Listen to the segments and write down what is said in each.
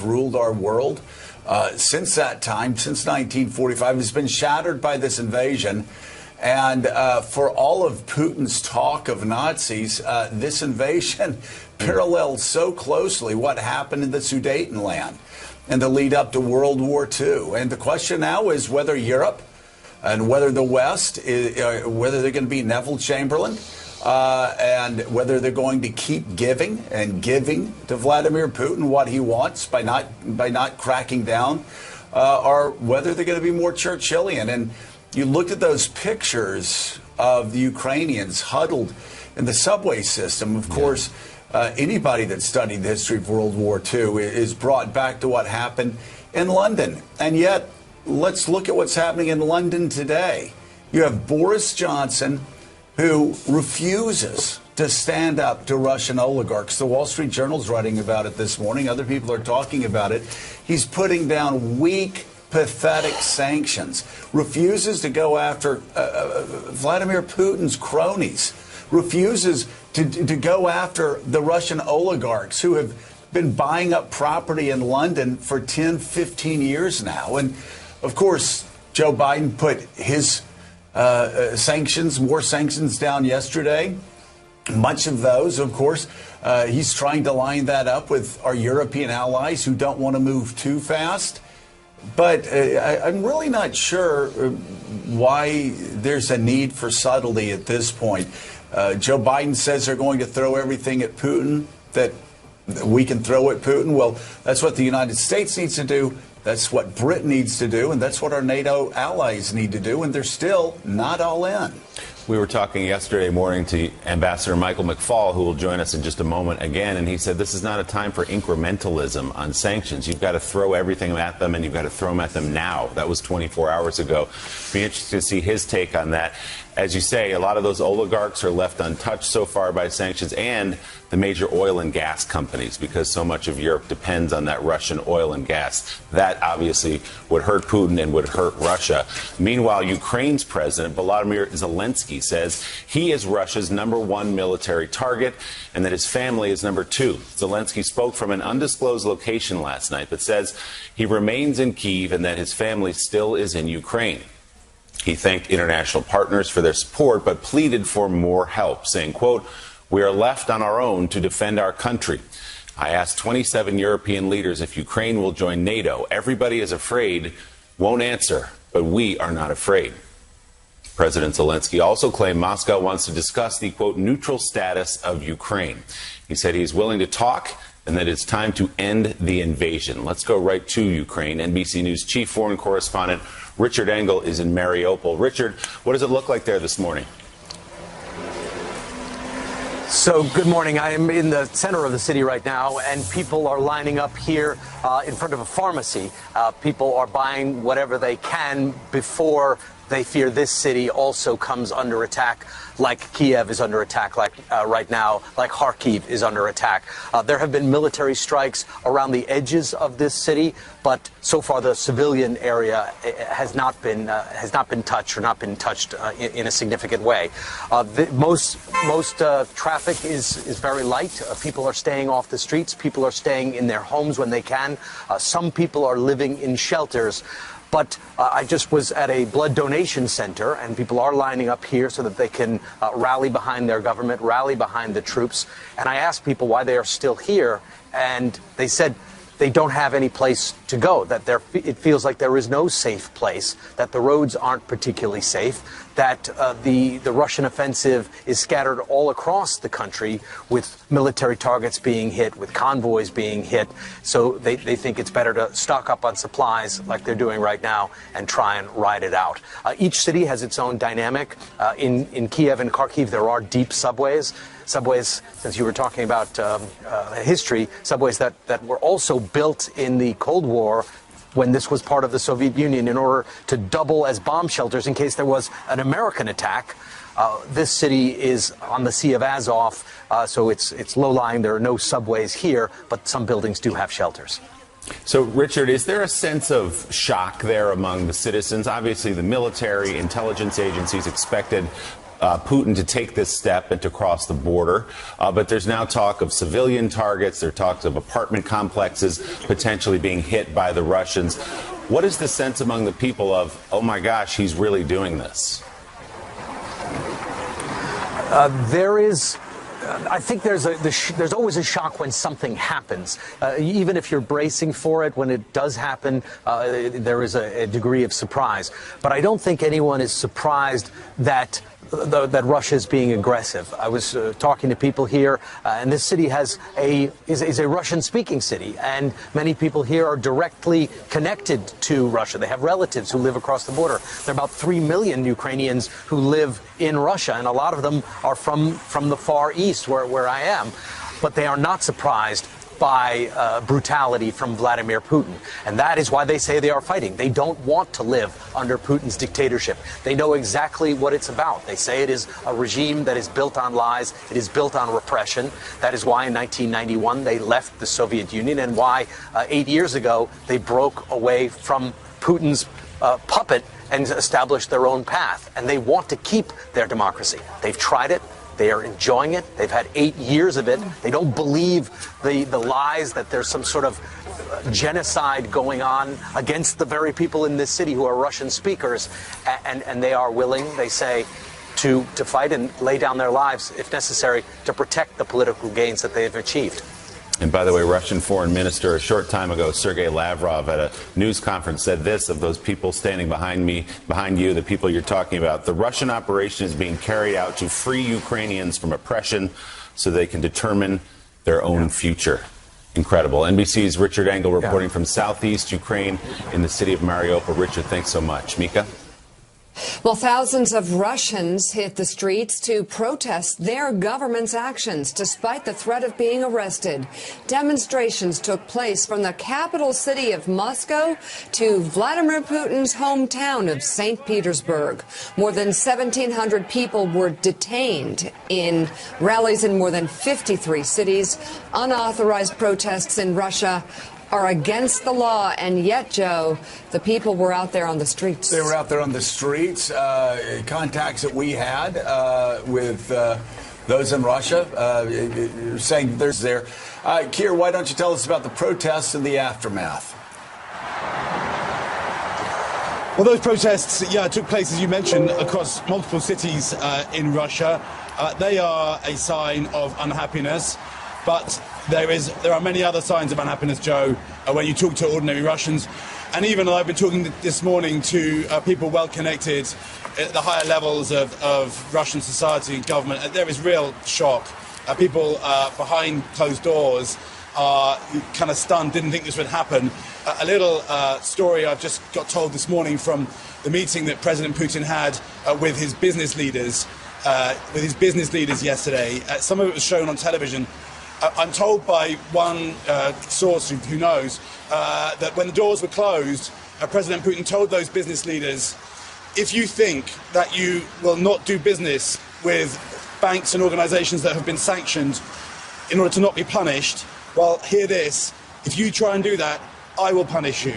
ruled our world. Since that time, since 1945, has been shattered by this invasion. And for all of Putin's talk of Nazis, this invasion parallels so closely what happened in the Sudetenland in the lead up to World War II. And the question now is whether Europe and whether the West, whether they're going to be Neville Chamberlain, and whether they're going to keep giving to Vladimir Putin what he wants by not cracking down, or whether they're going to be more Churchillian. And you looked at those pictures of the Ukrainians huddled in the subway system. Of course, anybody that studied the history of World War II is brought back to what happened in London. And yet, let's look at what's happening in London today. You have Boris Johnson, who refuses to stand up to Russian oligarchs. The Wall Street Journal's writing about it this morning. Other people are talking about it. He's putting down weak, pathetic sanctions, refuses to go after Vladimir Putin's cronies, refuses to go after the Russian oligarchs who have been buying up property in London for 10, 15 years now. And, of course, Joe Biden put his more sanctions down yesterday. Much of those, of course, he's trying to line that up with our European allies who don't want to move too fast. But I'm really not sure why there's a need for subtlety at this point. Joe Biden says they're going to throw everything at Putin that we can throw at Putin. Well, that's what the United States needs to do. That's what Britain needs to do, and that's what our NATO allies need to do, and they're still not all in. We were talking yesterday morning to Ambassador Michael McFaul, who will join us in just a moment again, and he said this is not a time for incrementalism on sanctions. You've got to throw everything at them, and you've got to throw them at them now. That was 24 hours ago. Be interested to see his take on that. As you say, a lot of those oligarchs are left untouched so far by sanctions, and the major oil and gas companies, because so much of Europe depends on that Russian oil and gas. That obviously would hurt Putin and would hurt Russia. Meanwhile, Ukraine's president, Vladimir Zelensky, says he is Russia's #1 military target and that his family is #2. Zelensky spoke from an undisclosed location last night, but says he remains in Kyiv and that his family still is in Ukraine. He thanked international partners for their support, but pleaded for more help, saying, quote, "We are left on our own to defend our country. I asked 27 European leaders if Ukraine will join NATO. Everybody is afraid, won't answer, but we are not afraid." President Zelensky also claimed Moscow wants to discuss the, quote, neutral status of Ukraine. He said he's willing to talk and that it's time to end the invasion. Let's go right to Ukraine. NBC News chief foreign correspondent Richard Engel is in Mariupol. Richard, what does it look like there this morning? So good morning. I am in the center of the city right now, and people are lining up here in front of a pharmacy. People are buying whatever they can before they fear this city also comes under attack, like Kyiv is under attack right now, like Kharkiv is under attack. There have been military strikes around the edges of this city, but so far the civilian area has not been touched or not been touched in a significant way. Most traffic is very light. People are staying off the streets. People are staying in their homes when they can. Some people are living in shelters. But I just was at a blood donation center, and people are lining up here so that they can rally behind their government, rally behind the troops. And I asked people why they are still here, and they said they don't have any place to go, that it feels like there is no safe place, that the roads aren't particularly safe, that the Russian offensive is scattered all across the country with military targets being hit, with convoys being hit. So they think it's better to stock up on supplies like they're doing right now and try and ride it out. Each city has its own dynamic. In Kyiv and Kharkiv, there are deep subways. Subways, since you were talking about history, subways that were also built in the Cold War when this was part of the Soviet Union in order to double as bomb shelters in case there was an American attack. This city is on the Sea of Azov, so it's low-lying. There are no subways here, but some buildings do have shelters. So, Richard, is there a sense of shock there among the citizens? Obviously, the military, intelligence agencies expected Putin to take this step and to cross the border. But there's now talk of civilian targets. There are talks of apartment complexes potentially being hit by the Russians. What is the sense among the people of, oh my gosh, he's really doing this? I think there's always a shock when something happens. Even if you're bracing for it, when it does happen, there is a degree of surprise. But I don't think anyone is surprised that Russia is being aggressive. I was talking to people here, and this city is a Russian-speaking city, and many people here are directly connected to Russia. They have relatives who live across the border. There are about 3 million Ukrainians who live in Russia, and a lot of them are from the Far East, where I am. But they are not surprised by brutality from Vladimir Putin. And that is why they say they are fighting. They don't want to live under Putin's dictatorship. They know exactly what it's about. They say it is a regime that is built on lies. It is built on repression. That is why in 1991 they left the Soviet Union, and why 8 years ago they broke away from Putin's puppet and established their own path. And they want to keep their democracy. They've tried it. They are enjoying it. They've had 8 years of it. They don't believe the lies that there's some sort of genocide going on against the very people in this city who are Russian speakers. And they are willing, they say, to fight and lay down their lives, if necessary, to protect the political gains that they have achieved. And by the way, Russian Foreign Minister a short time ago, Sergei Lavrov, at a news conference said this of those people standing behind me, behind you, the people you're talking about. The Russian operation is being carried out to free Ukrainians from oppression so they can determine their own future. Incredible. NBC's Richard Engel reporting from southeast Ukraine in the city of Mariupol. Richard, thanks so much. Mika? Well, thousands of Russians hit the streets to protest their government's actions, despite the threat of being arrested. Demonstrations took place from the capital city of Moscow to Vladimir Putin's hometown of St. Petersburg. More than 1,700 people were detained in rallies in more than 53 cities. Unauthorized protests in Russia are against the law, and yet, Joe, the people were out there on the streets. They were out there on the streets. Contacts that we had with those in Russia saying there's there. Keir, why don't you tell us about the protests and the aftermath? Well, those protests, took place, as you mentioned, across multiple cities in Russia. They are a sign of unhappiness, but there are many other signs of unhappiness, Joe, when you talk to ordinary Russians. And even I've been talking this morning to people well connected at the higher levels of Russian society and government. There is real shock. People behind closed doors are kind of stunned, didn't think this would happen. A little story I've just got told this morning from the meeting that President Putin had with his business leaders yesterday. Some of it was shown on television. I'm told by one source who knows that when the doors were closed, President Putin told those business leaders, if you think that you will not do business with banks and organizations that have been sanctioned in order to not be punished, well, hear this, if you try and do that, I will punish you.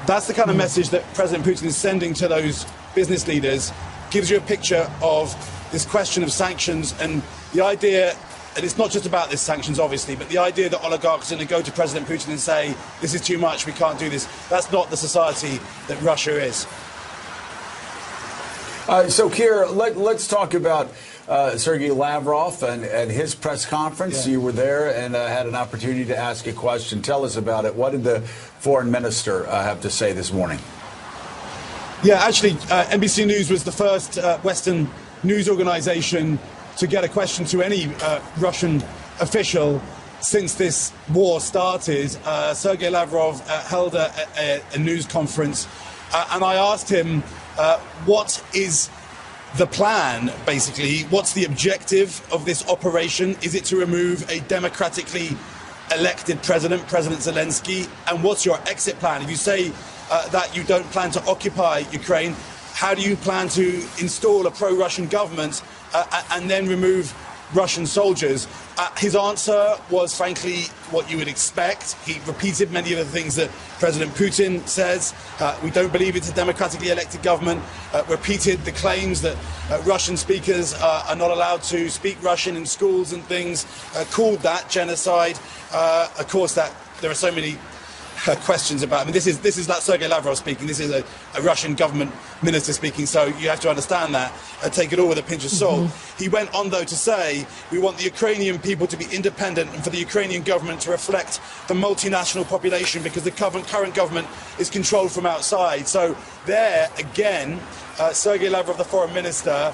That's the kind of message that President Putin is sending to those business leaders. Gives you a picture of this question of sanctions and the idea. And it's not just about this sanctions, obviously, but the idea that oligarchs are going to go to President Putin and say, this is too much, we can't do this. That's not the society that Russia is. So, Keir, let's talk about Sergei Lavrov and his press conference. Yeah. You were there and had an opportunity to ask a question. Tell us about it. What did the foreign minister have to say this morning? Yeah, actually, NBC News was the first Western news organization to get a question to any Russian official since this war started. Sergei Lavrov held a news conference, and I asked him, what is the plan, basically? What's the objective of this operation? Is it to remove a democratically elected president, President Zelensky? And what's your exit plan? If you say that you don't plan to occupy Ukraine, how do you plan to install a pro-Russian government and then remove Russian soldiers. His answer was, frankly, what you would expect. He repeated many of the things that President Putin says. We don't believe it's a democratically elected government. Repeated the claims that Russian speakers are not allowed to speak Russian in schools and things. Called that genocide. Of course, that there are so many questions about. I mean, this is like Sergei Lavrov speaking. This is a Russian government minister speaking. So you have to understand that. Take it all with a pinch of salt. He went on, though, to say we want the Ukrainian people to be independent and for the Ukrainian government to reflect the multinational population because the current government is controlled from outside. So there again, Sergei Lavrov, the foreign minister,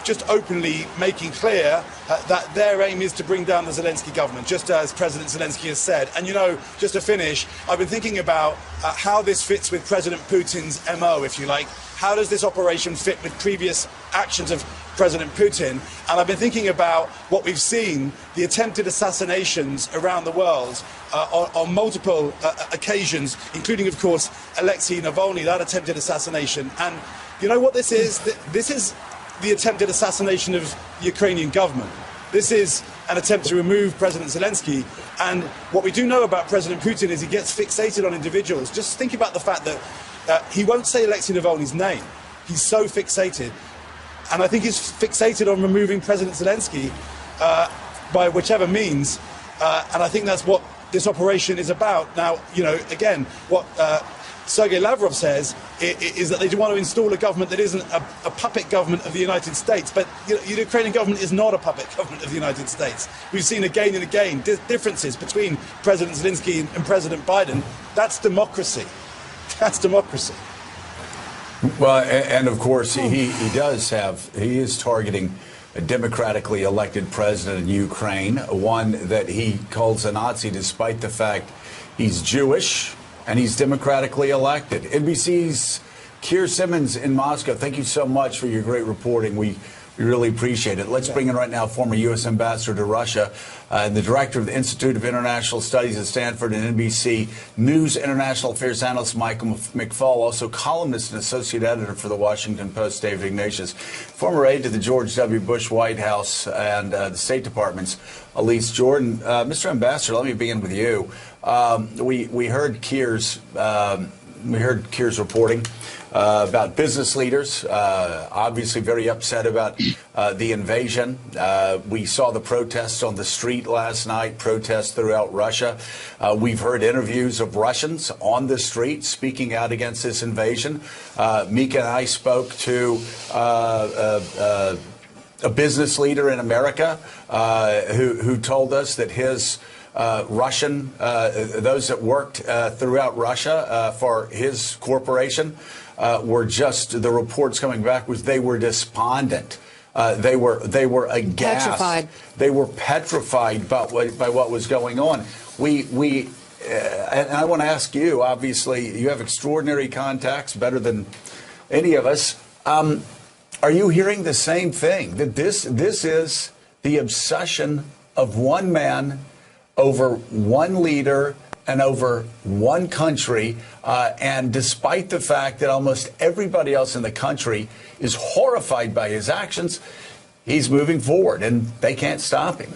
just openly making clear that their aim is to bring down the Zelensky government, just as President Zelensky has said. And, you know, just to finish, I've been thinking about how this fits with President Putin's MO, if you like. How does this operation fit with previous actions of President Putin? And I've been thinking about what we've seen, the attempted assassinations around the world on multiple occasions, including, of course, Alexei Navalny, that attempted assassination. And you know what this is? This is the attempted assassination of the Ukrainian government. This is an attempt to remove President Zelensky. And what we do know about President Putin is he gets fixated on individuals. Just think about the fact that he won't say Alexei Navalny's name. He's so fixated. And I think he's fixated on removing President Zelensky by whichever means. And I think that's what this operation is about. Now, you know, again, what Sergei Lavrov says is that they want to install a government that isn't a puppet government of the United States. But you know, the Ukrainian government is not a puppet government of the United States. We've seen again and again differences between President Zelensky and President Biden. That's democracy. That's democracy. Well, and of course, he is targeting a democratically elected president in Ukraine, one that he calls a Nazi despite the fact he's Jewish and he's democratically elected. NBC's Keir Simmons in Moscow, thank you so much for your great reporting. We really appreciate it. Let's bring in right now former U.S. Ambassador to Russia and the Director of the Institute of International Studies at Stanford and NBC News International Affairs Analyst Michael McFaul, also columnist and Associate Editor for the Washington Post, David Ignatius, former aide to the George W. Bush White House and the State Department's Elise Jordan. Mr. Ambassador, let me begin with you. We heard Keir's reporting about business leaders, obviously very upset about the invasion. We saw the protests on the street last night, protests throughout Russia. We've heard interviews of Russians on the street speaking out against this invasion. Mika and I spoke to a business leader in America who told us that his those that worked throughout Russia for his corporation were just, the reports coming back was they were despondent. They were aghast. Petrified. They were petrified by what was going on. And I want to ask you, obviously, you have extraordinary contacts, better than any of us. Are you hearing the same thing, that this is the obsession of one man over one leader and over one country, and despite the fact that almost everybody else in the country is horrified by his actions, he's moving forward and they can't stop him?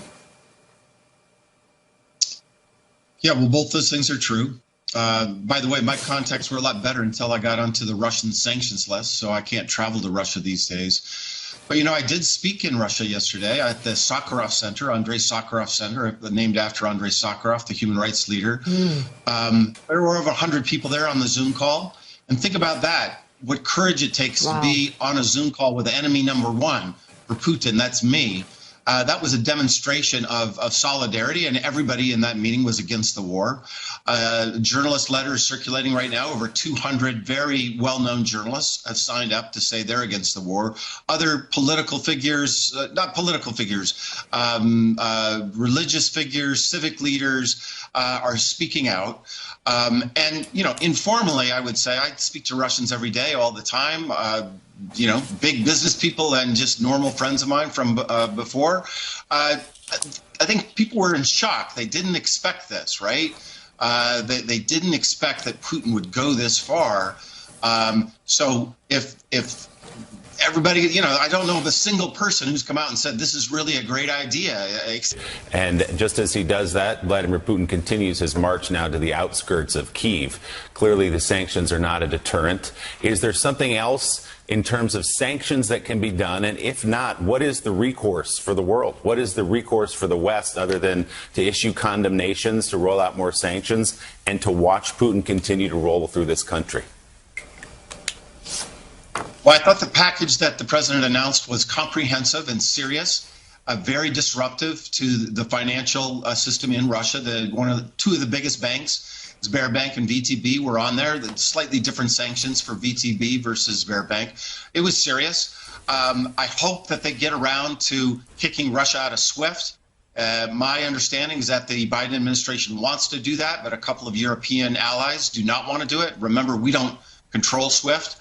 Yeah, well, both those things are true. By the way, my contacts were a lot better until I got onto the Russian sanctions list, so I can't travel to Russia these days. But, you know, I did speak in Russia yesterday at the Sakharov Center, Andrei Sakharov Center, named after Andrei Sakharov, the human rights leader. There were over 100 people there on the Zoom call. And think about that, what courage it takes to be on a Zoom call with enemy number one for Putin. That's me. That was a demonstration of solidarity, and everybody in that meeting was against the war. Journalist letters circulating right now. Over 200 very well-known journalists have signed up to say they're against the war. Other political figures, not political figures, religious figures, civic leaders are speaking out. And, you know, informally, I would say I speak to Russians every day, all the time. You know, big business people and just normal friends of mine from before. I think people were in shock. They didn't expect this, right? They didn't expect that Putin would go this far. So if everybody, I don't know of a single person who's come out and said this is really a great idea. And just as he does that, Vladimir Putin continues his march now to the outskirts of Kyiv. Clearly, the sanctions are not a deterrent. Is there something else in terms of sanctions that can be done? And if not, what is the recourse for the world? What is the recourse for the West other than to issue condemnations, to roll out more sanctions, and to watch Putin continue to roll through this country? Well, I thought the package that the president announced was comprehensive and serious, very disruptive to the financial system in Russia. Two of the biggest banks, Sberbank and VTB, were on there. The slightly different sanctions for VTB versus Sberbank. It was serious. I hope that they get around to kicking Russia out of SWIFT. My understanding is that the Biden administration wants to do that, but a couple of European allies do not want to do it. Remember, we don't control SWIFT.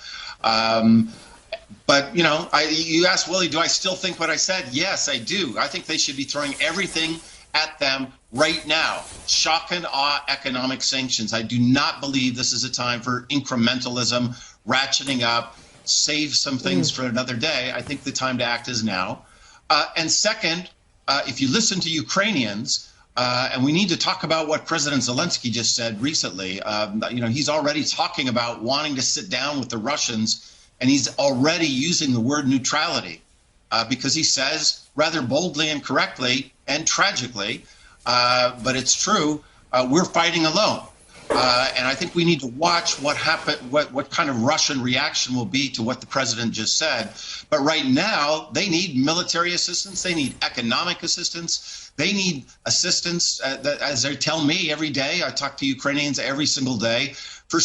But, you asked, Willie, do I still think what I said? Yes, I do. I think they should be throwing everything at them right now. Shock and awe economic sanctions. I do not believe this is a time for incrementalism, ratcheting up, save some things for another day. I think the time to act is now. And second, if you listen to Ukrainians, and we need to talk about what President Zelensky just said recently. He's already talking about wanting to sit down with the Russians, and he's already using the word neutrality because he says rather boldly and correctly and tragically, but it's true, we're fighting alone. And I think we need to watch what kind of Russian reaction will be to what the president just said. But right now, they need military assistance. They need economic assistance. They need assistance, as they tell me every day. I talk to Ukrainians every single day for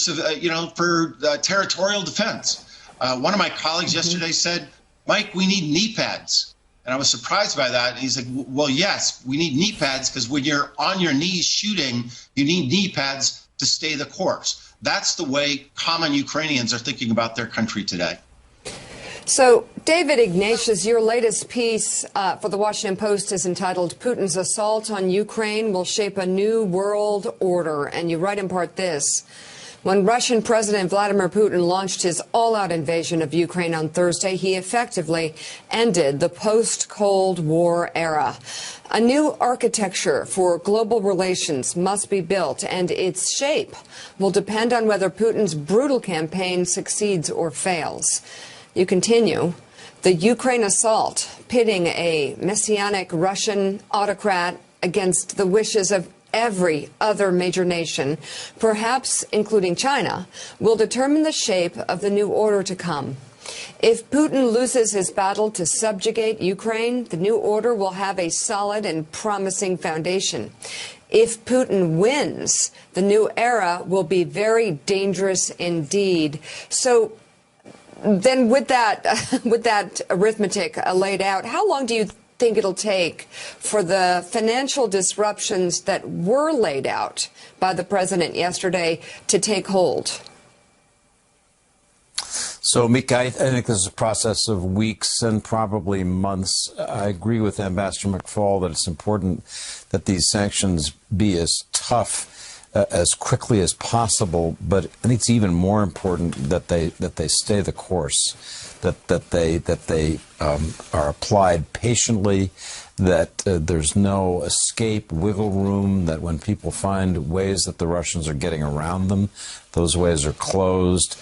territorial defense. One of my colleagues yesterday said, Mike, we need knee pads. And I was surprised by that. And he's like, well, yes, we need knee pads because when you're on your knees shooting, you need knee pads to stay the course. That's the way common Ukrainians are thinking about their country today. So, David Ignatius, your latest piece for the Washington Post is entitled Putin's Assault on Ukraine Will Shape a New World Order. And you write in part this: when Russian President Vladimir Putin launched his all-out invasion of Ukraine on Thursday, he effectively ended the post-Cold War era. A new architecture for global relations must be built, and its shape will depend on whether Putin's brutal campaign succeeds or fails. You continue, the Ukraine assault, pitting a messianic Russian autocrat against the wishes of every other major nation, perhaps including China, will determine the shape of the new order to come. If Putin loses his battle to subjugate Ukraine, the new order will have a solid and promising foundation. If Putin wins, the new era will be very dangerous indeed. So then with that arithmetic laid out, how long do you think it'll take for the financial disruptions that were laid out by the president yesterday to take hold? So, Mika, I think this is a process of weeks and probably months. I agree with Ambassador McFaul that it's important that these sanctions be as tough as quickly as possible, but I think it's even more important that they stay the course, that they are applied patiently, that there's no escape, wiggle room, that when people find ways that the Russians are getting around them, those ways are closed.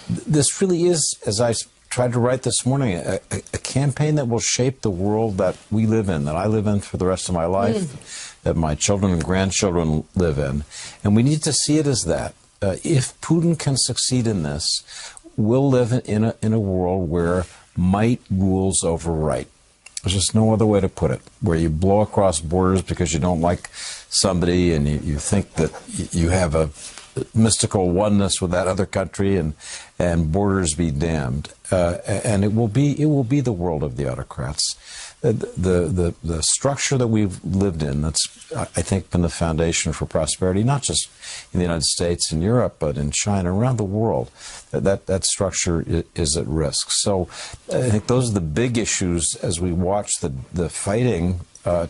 This really is, as I tried to write this morning, a campaign that will shape the world that we live in, that I live in for the rest of my life, that my children and grandchildren live in. And we need to see it as that. If Putin can succeed in this, we'll live in a world where might rules over right. There's just no other way to put it, where you blow across borders because you don't like somebody and you think that you have a mystical oneness with that other country, and borders be damned. And it will be the world of the autocrats. The structure that we've lived in, that's, I think, been the foundation for prosperity, not just in the United States and Europe, but in China, around the world. That structure is at risk. So I think those are the big issues as we watch the fighting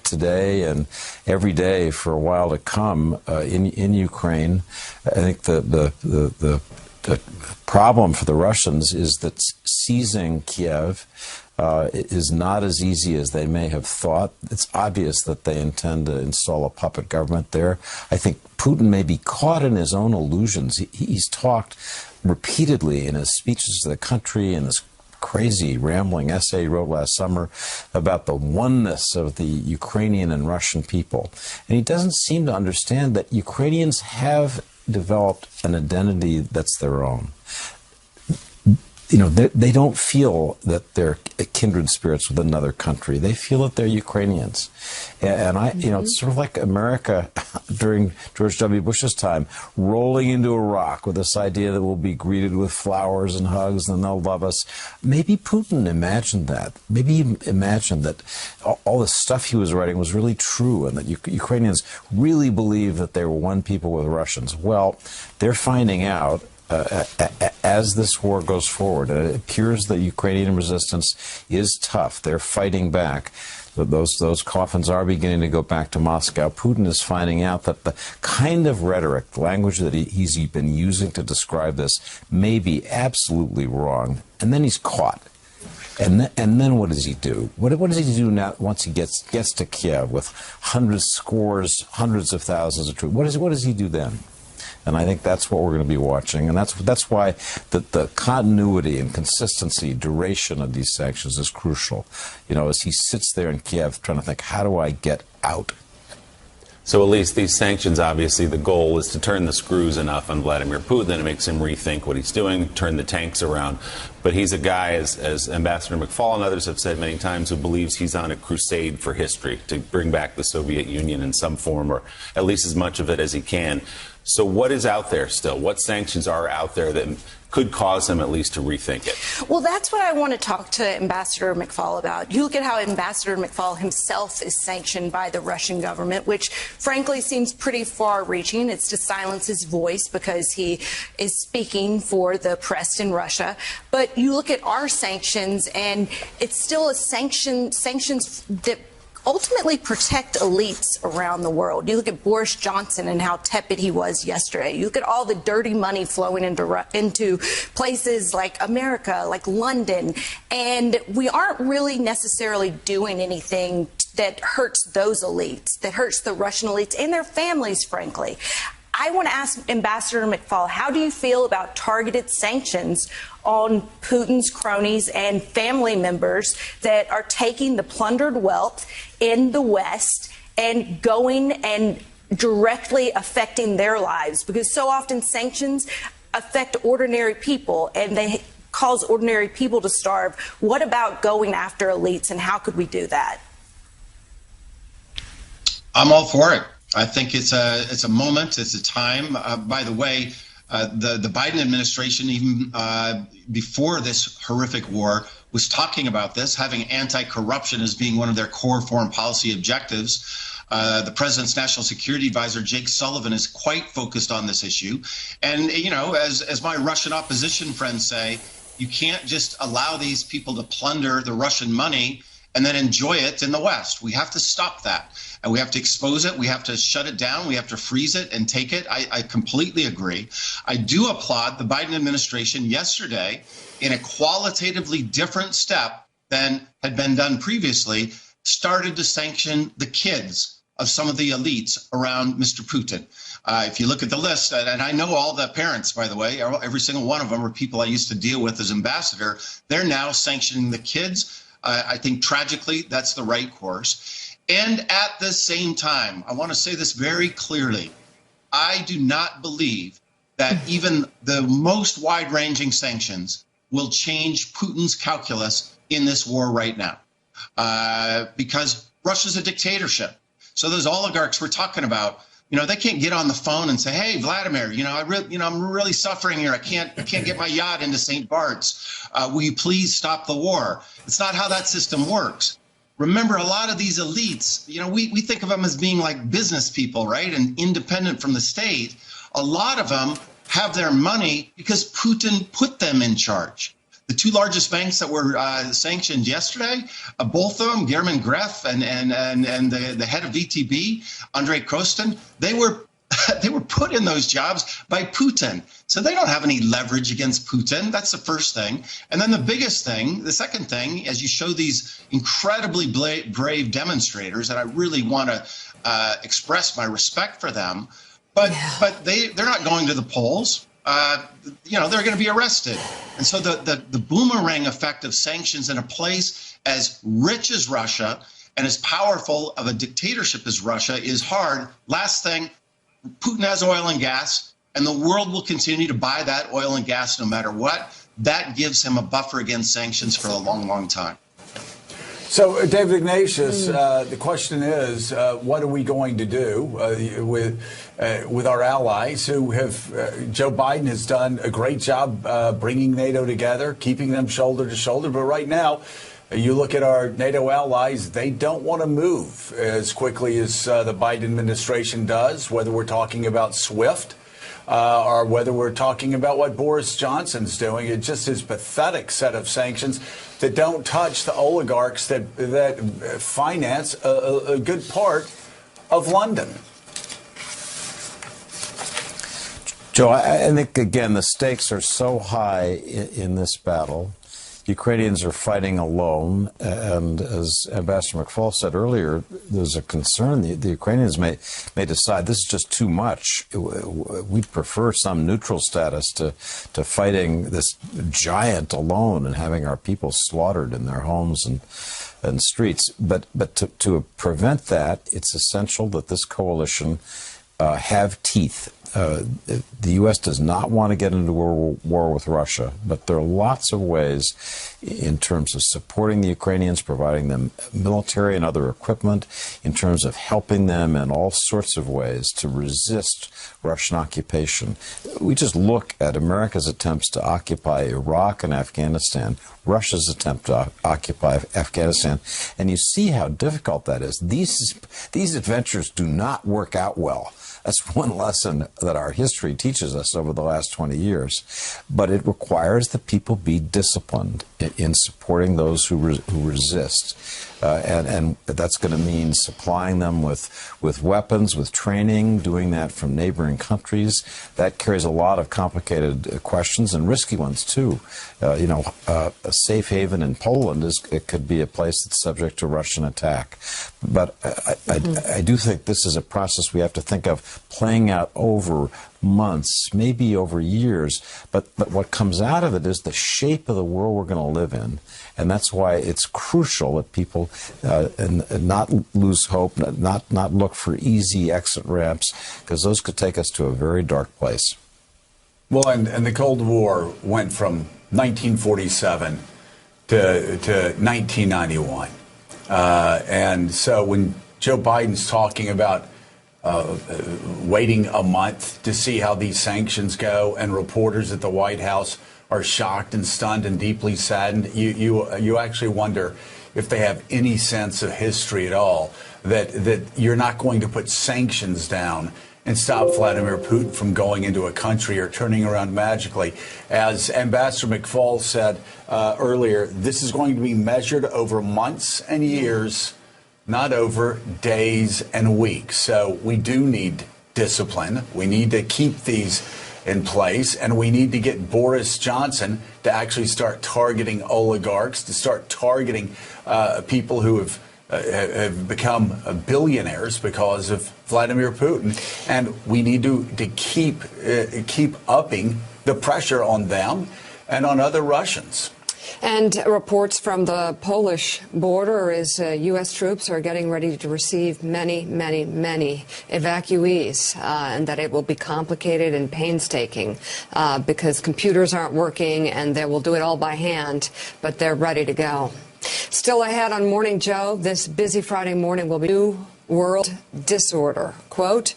today and every day for a while to come in Ukraine. I think the the problem for the Russians is that seizing Kyiv is not as easy as they may have thought. It's obvious that they intend to install a puppet government there. I think Putin may be caught in his own illusions. He's talked repeatedly in his speeches to the country and this crazy rambling essay he wrote last summer about the oneness of the Ukrainian and Russian people. And he doesn't seem to understand that Ukrainians have developed an identity that's their own. You know, they don't feel that they're kindred spirits with another country. They feel that they're Ukrainians. And it's sort of like America during George W. Bush's time, rolling into Iraq with this idea that we'll be greeted with flowers and hugs and they'll love us. Maybe Putin imagined that. Maybe he imagined that all the stuff he was writing was really true and that Ukrainians really believe that they were one people with Russians. Well, they're finding out as this war goes forward, and it appears that Ukrainian resistance is tough. They're fighting back. Those coffins are beginning to go back to Moscow. Putin is finding out that the kind of rhetoric, the language that he's been using to describe this may be absolutely wrong. And then he's caught. And then what does he do? What does he do now once he gets to Kyiv with hundreds of thousands of troops? What does he do then? And I think that's what we're going to be watching. And that's why the continuity and consistency, duration of these sanctions is crucial. You know, as he sits there in Kyiv trying to think, how do I get out? So at least these sanctions, obviously, the goal is to turn the screws enough on Vladimir Putin. It makes him rethink what he's doing, turn the tanks around. But he's a guy, as Ambassador McFaul and others have said many times, who believes he's on a crusade for history to bring back the Soviet Union in some form, or at least as much of it as he can. So what is out there still? What sanctions are out there that could cause him at least to rethink it? Well, that's what I want to talk to Ambassador McFaul about. You look at how Ambassador McFaul himself is sanctioned by the Russian government, which frankly seems pretty far-reaching. It's to silence his voice because he is speaking for the press in Russia. But you look at our sanctions, and it's still a sanctions that ultimately protect elites around the world. You look at Boris Johnson and how tepid he was yesterday. You look at all the dirty money flowing into places like America, like London, and we aren't really necessarily doing anything that hurts those elites, that hurts the Russian elites and their families, frankly. I want to ask Ambassador McFaul, how do you feel about targeted sanctions on Putin's cronies and family members that are taking the plundered wealth in the West and going and directly affecting their lives? Because so often sanctions affect ordinary people and they cause ordinary people to starve. What about going after elites, and how could we do that? I'm all for it. I think it's a moment, it's a time. By the way, the Biden administration, even before this horrific war, was talking about this, having anti-corruption as being one of their core foreign policy objectives. The president's national security advisor, Jake Sullivan, is quite focused on this issue. And, you know, as my Russian opposition friends say, you can't just allow these people to plunder the Russian money and then enjoy it in the West. We have to stop that. And we have to expose it. We have to shut it down. We have to freeze it and take it. I completely agree. I do applaud the Biden administration yesterday in a qualitatively different step than had been done previously, started to sanction the kids of some of the elites around Mr. Putin. If you look at the list, and I know all the parents, by the way, every single one of them are people I used to deal with as ambassador, they're now sanctioning the kids. I think tragically that's the right course. And at the same time, I want to say this very clearly. I do not believe that even the most wide-ranging sanctions will change Putin's calculus in this war right now, because Russia's a dictatorship. So those oligarchs we're talking about, you know, they can't get on the phone and say, "Hey, Vladimir, I'm really suffering here. I can't get my yacht into St. Bart's. Will you please stop the war?" It's not how that system works. Remember, a lot of these elites, you know, we think of them as being like business people, right, and independent from the state. A lot of them have their money because Putin put them in charge. The two largest banks that were sanctioned yesterday, both of them, German Gref and the head of VTB, Andrei Krostin, they were they were put in those jobs by Putin. So they don't have any leverage against Putin. That's the first thing. And then the biggest thing, the second thing, as you show these incredibly brave demonstrators, and I really want to express my respect for them, but they're not going to the polls. They're going to be arrested. And so the boomerang effect of sanctions in a place as rich as Russia and as powerful of a dictatorship as Russia is hard. Last thing, Putin has oil and gas, and the world will continue to buy that oil and gas no matter what. That gives him a buffer against sanctions for a long, long time. So, David Ignatius, the question is, what are we going to do with our allies who have, Joe Biden has done a great job bringing NATO together, keeping them shoulder to shoulder. But right now, you look at our NATO allies, they don't want to move as quickly as the Biden administration does, whether we're talking about SWIFT or whether we're talking about what Boris Johnson's doing. It's just his pathetic set of sanctions that don't touch the oligarchs that finance a good part of London. Joe, I think, again, the stakes are so high in this battle. Ukrainians are fighting alone, and as Ambassador McFaul said earlier, there's a concern the Ukrainians may decide this is just too much. We'd prefer some neutral status to fighting this giant alone and having our people slaughtered in their homes and streets. But to prevent that, it's essential that this coalition have teeth. The U.S. does not want to get into a war with Russia, but there are lots of ways in terms of supporting the Ukrainians, providing them military and other equipment, in terms of helping them in all sorts of ways to resist Russian occupation. We just look at America's attempts to occupy Iraq and Afghanistan, Russia's attempt to occupy Afghanistan, and you see how difficult that is. These adventures do not work out well. That's one lesson that our history teaches us over the last 20 years. But it requires that people be disciplined in supporting those who resist. And that's going to mean supplying them with weapons, with training, doing that from neighboring countries. That carries a lot of complicated questions and risky ones, too. A safe haven in Poland it could be a place that's subject to Russian attack. But I do think this is a process we have to think of playing out over months, maybe over years. But what comes out of it is the shape of the world we're going to live in. And that's why it's crucial that people not lose hope, not look for easy exit ramps, because those could take us to a very dark place. Well, and the Cold War went from 1947 to 1991. And so when Joe Biden's talking about waiting a month to see how these sanctions go, and reporters at the White House are shocked and stunned and deeply saddened, you actually wonder if they have any sense of history at all, that you're not going to put sanctions down and stop Vladimir Putin from going into a country or turning around magically. As Ambassador McFaul said earlier, this is going to be measured over months and years, not over days and weeks. So we do need discipline. We need to keep these in place, and we need to get Boris Johnson to actually start targeting oligarchs, to start targeting people who have become billionaires because of Vladimir Putin. And we need to keep upping the pressure on them and on other Russians. And reports from the Polish border is U.S. troops are getting ready to receive many, many, many evacuees, and that it will be complicated and painstaking because computers aren't working, and they will do it all by hand, but they're ready to go. Still ahead on Morning Joe, this busy Friday morning will be New World Disorder. Quote,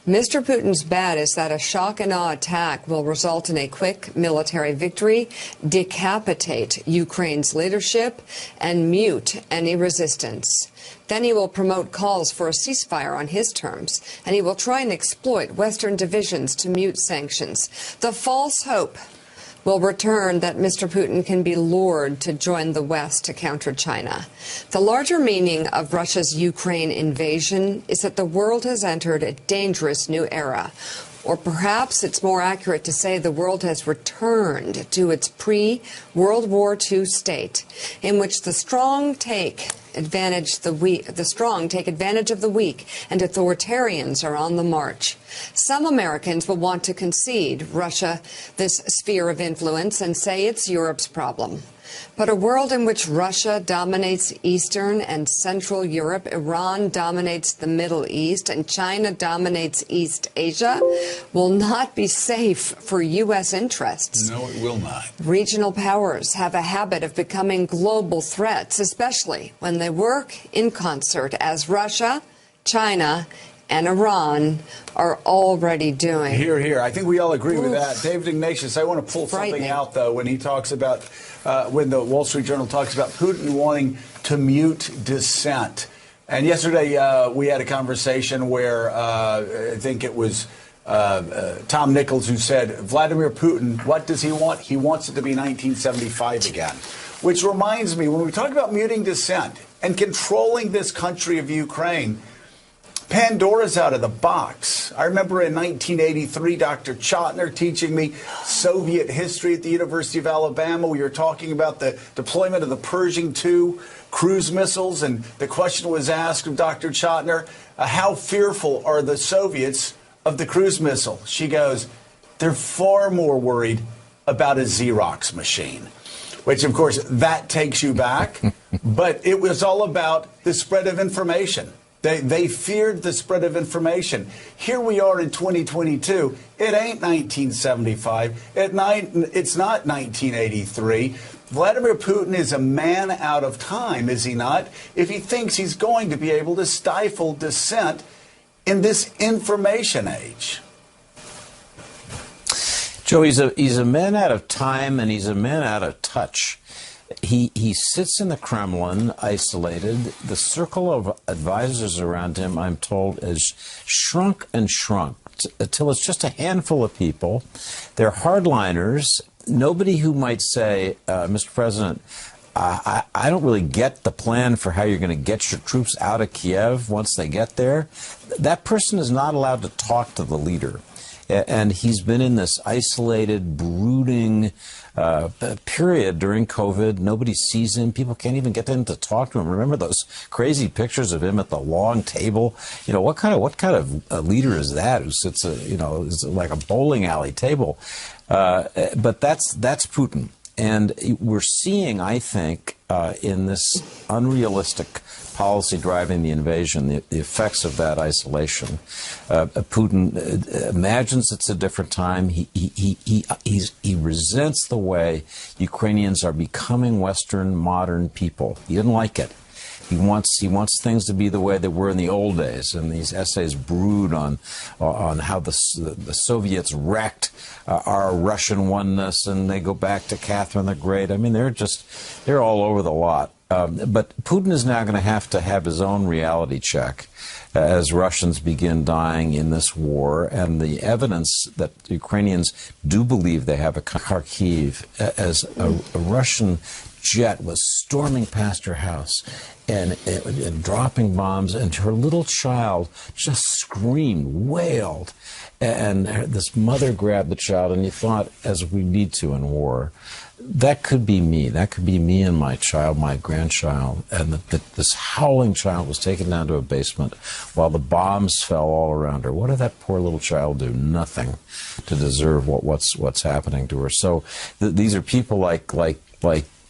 Mr. Putin's bet is that a shock and awe attack will result in a quick military victory, decapitate Ukraine's leadership, and mute any resistance. Then he will promote calls for a ceasefire on his terms, and he will try and exploit Western divisions to mute sanctions. The false hope will return that Mr. Putin can be lured to join the West to counter China. The larger meaning of Russia's Ukraine invasion is that the world has entered a dangerous new era. Or perhaps it's more accurate to say the world has returned to its pre-World War II state, in which the strong take advantage of the weak, and authoritarians are on the march. Some Americans will want to concede Russia this sphere of influence and say it's Europe's problem. But a world in which Russia dominates Eastern and Central Europe, Iran dominates the Middle East, and China dominates East Asia will not be safe for U.S. interests. No, it will not. Regional powers have a habit of becoming global threats, especially when they work in concert, as Russia, China, and Iran are already doing. Here. I think we all agree with that. David Ignatius, I want to pull something out, though, when he talks about, when the Wall Street Journal talks about Putin wanting to mute dissent. And yesterday we had a conversation where I think it was Tom Nichols who said, Vladimir Putin, what does he want? He wants it to be 1975 again. Which reminds me, when we talk about muting dissent and controlling this country of Ukraine, Pandora's out of the box. I remember in 1983, Dr. Chotner teaching me Soviet history at the University of Alabama. We were talking about the deployment of the Pershing II cruise missiles, and the question was asked of Dr. Chotner, how fearful are the Soviets of the cruise missile? She goes, they're far more worried about a Xerox machine, which, of course, that takes you back. But it was all about the spread of information. They feared the spread of information. Here we are in 2022. It ain't 1975. It's not 1983. Vladimir Putin is a man out of time, is he not? If he thinks he's going to be able to stifle dissent in this information age. Joe, he's a man out of time, and he's a man out of touch. He sits in the Kremlin, isolated. The circle of advisors around him, I'm told, is shrunk and shrunk until it's just a handful of people. They're hardliners. Nobody who might say, Mr. President, I don't really get the plan for how you're going to get your troops out of Kyiv once they get there. That person is not allowed to talk to the leader. And he's been in this isolated, brooding period during COVID. Nobody sees him. People can't even get in to talk to him. Remember those crazy pictures of him at the long table? You know, what kind of leader is that who sits, is like a bowling alley table? But that's Putin. And we're seeing, I think, in this unrealistic policy driving the invasion, the effects of that isolation. Putin imagines it's a different time. He resents the way Ukrainians are becoming Western modern people. He didn't like it. He wants things to be the way they were in the old days, and these essays brood on how the Soviets wrecked our Russian oneness, and they go back to Catherine the Great. I mean, they're all over the lot. But Putin is now going to have his own reality check as Russians begin dying in this war, and the evidence that Ukrainians do believe they have a Kyiv, as a Russian jet was storming past her house and dropping bombs, and her little child just screamed, wailed, and this mother grabbed the child, and you thought, as we need to in war, that could be me. That could be me and my child, my grandchild. And this howling child was taken down to a basement while the bombs fell all around her. What did that poor little child do? Nothing to deserve what's happening to her. So these are people like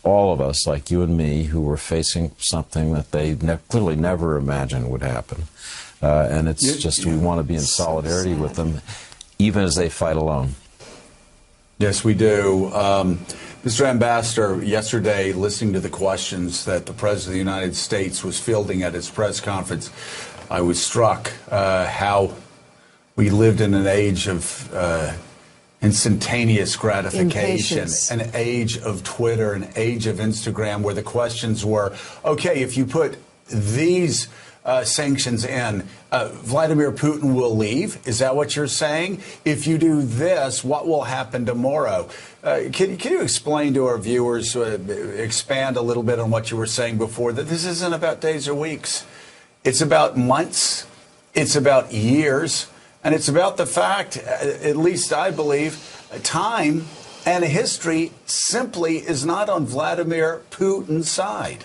all of us, like you and me, who were facing something that they clearly never imagined would happen. And it's just, we want to be in solidarity with them, even as they fight alone. Yes, we do. Mr. Ambassador, yesterday, listening to the questions that the President of the United States was fielding at his press conference, I was struck how we lived in an age of instantaneous gratification, Impatience. an age of Twitter, an age of Instagram, where the questions were, okay, if you put these sanctions in, Vladimir Putin will leave. Is that what you're saying? If you do this, what will happen tomorrow? Can you explain to our viewers, expand a little bit on what you were saying before, that this isn't about days or weeks. It's about months. It's about years. And it's about the fact, at least I believe, time and history simply is not on Vladimir Putin's side.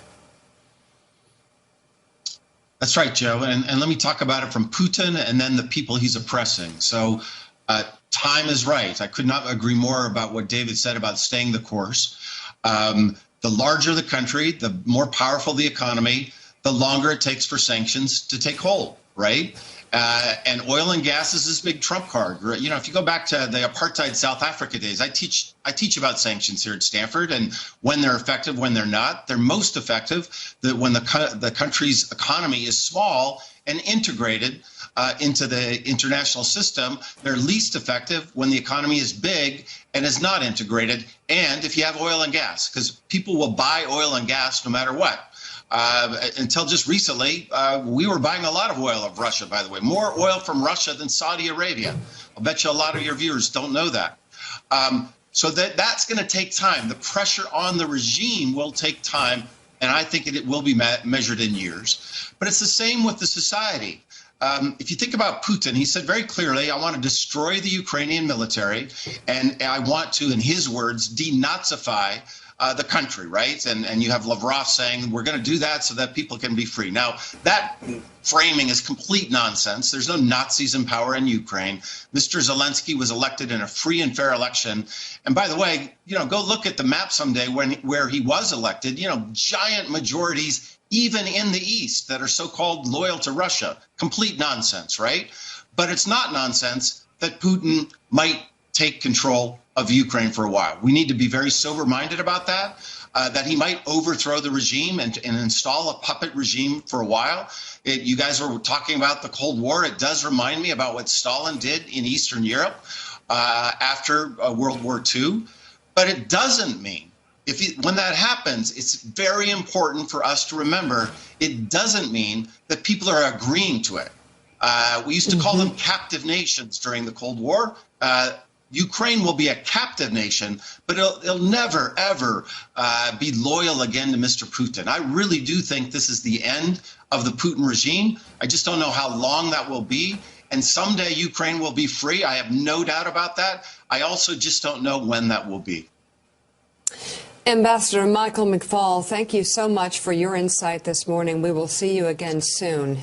That's right, Joe. And let me talk about it from Putin and then the people he's oppressing. So time is right. I could not agree more about what David said about staying the course. The larger the country, the more powerful the economy, the longer it takes for sanctions to take hold, right? And oil and gas is this big trump card. You know, if you go back to the apartheid South Africa days, I teach about sanctions here at Stanford and when they're effective, when they're not. They're most effective when the country's economy is small and integrated into the international system. They're least effective when the economy is big and is not integrated. And if you have oil and gas, because people will buy oil and gas no matter what. Until just recently, we were buying a lot of oil of Russia, by the way, more oil from Russia than Saudi Arabia. I'll bet you a lot of your viewers don't know that. So that's going to take time. The pressure on the regime will take time, and I think it will be measured in years. But it's the same with the society. If you think about Putin, he said very clearly, I want to destroy the Ukrainian military, and I want to, in his words, denazify the country, right? And you have Lavrov saying, we're going to do that so that people can be free. Now, that framing is complete nonsense. There's no Nazis in power in Ukraine. Mr. Zelensky was elected in a free and fair election. And by the way, you know, go look at the map someday where he was elected, you know, giant majorities, even in the East, that are so-called loyal to Russia. Complete nonsense, right? But it's not nonsense that Putin might take control of Ukraine for a while. We need to be very sober-minded about that, that he might overthrow the regime and install a puppet regime for a while. You guys were talking about the Cold War. It does remind me about what Stalin did in Eastern Europe after World War II. But it doesn't mean, when that happens, it's very important for us to remember, it doesn't mean that people are agreeing to it. We used to call them captive nations during the Cold War. Ukraine will be a captive nation, but it'll never, ever be loyal again to Mr. Putin. I really do think this is the end of the Putin regime. I just don't know how long that will be. And someday Ukraine will be free. I have no doubt about that. I also just don't know when that will be. Ambassador Michael McFaul, thank you so much for your insight this morning. We will see you again soon.